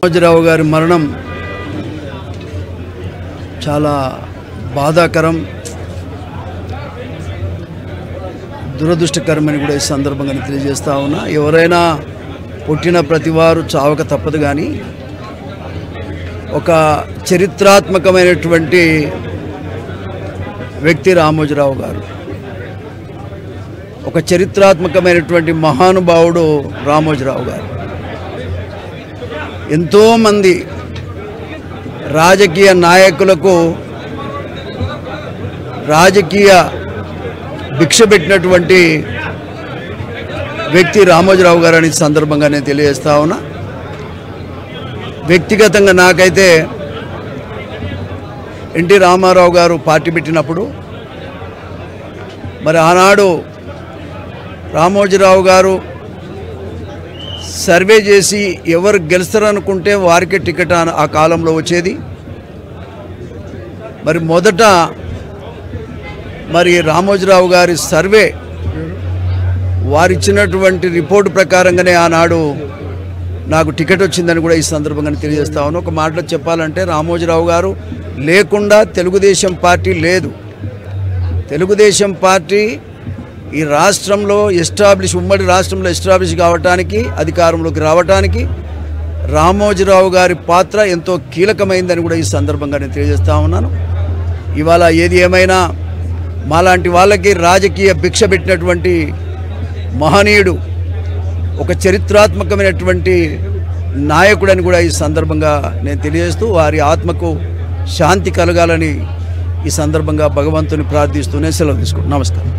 రామోజీరావు గారి మరణం చాలా బాధాకరం, దురదృష్టకరమని కూడా ఈ సందర్భంగా తెలియజేస్తా ఉన్నా. ఎవరైనా పుట్టిన ప్రతివారు చావక తప్పదు, కానీ ఒక చరిత్రాత్మకమైనటువంటి వ్యక్తి రామోజీరావు గారు, ఒక చరిత్రాత్మకమైనటువంటి మహానుభావుడు రామోజీరావు గారు. ఎంతోమంది రాజకీయ నాయకులకు రాజకీయ భిక్ష పెట్టినటువంటి వ్యక్తి రామోజీరావు గారు అని సందర్భంగా నేను తెలియజేస్తా ఉన్నా. వ్యక్తిగతంగా నాకైతే ఎన్టీ రామారావు గారు పార్టీ పెట్టినప్పుడు మరి ఆనాడు రామోజీరావు గారు సర్వే చేసి ఎవరు గెలుస్తారనుకుంటే వారికే టికెట్ ఆ కాలంలో వచ్చేది. మరి మొదట మరి రామోజీరావు గారి సర్వే వారిచ్చినటువంటి రిపోర్టు ప్రకారంగానే ఆనాడు నాకు టికెట్ వచ్చిందని కూడా ఈ సందర్భంగా తెలియజేస్తా ఉన్నాను. ఒక మాటలో చెప్పాలంటే రామోజీరావు గారు లేకుండా తెలుగుదేశం పార్టీ లేదు. తెలుగుదేశం పార్టీ ఈ రాష్ట్రంలో ఉమ్మడి రాష్ట్రంలో ఎస్టాబ్లిష్ కావటానికి, అధికారంలోకి రావటానికి రామోజీరావు గారి పాత్ర ఎంతో కీలకమైందని కూడా ఈ సందర్భంగా నేను తెలియజేస్తా ఉన్నాను. ఇవాళ ఏది ఏమైనా మాలాంటి వాళ్ళకి రాజకీయ భిక్ష పెట్టినటువంటి మహనీయుడు, ఒక చరిత్రాత్మకమైనటువంటి నాయకుడని కూడా ఈ సందర్భంగా నేను తెలియజేస్తూ వారి ఆత్మకు శాంతి కలగాలని ఈ సందర్భంగా భగవంతుని ప్రార్థిస్తూనే సెలవు తీసుకుంటున్నాను. నమస్కారం.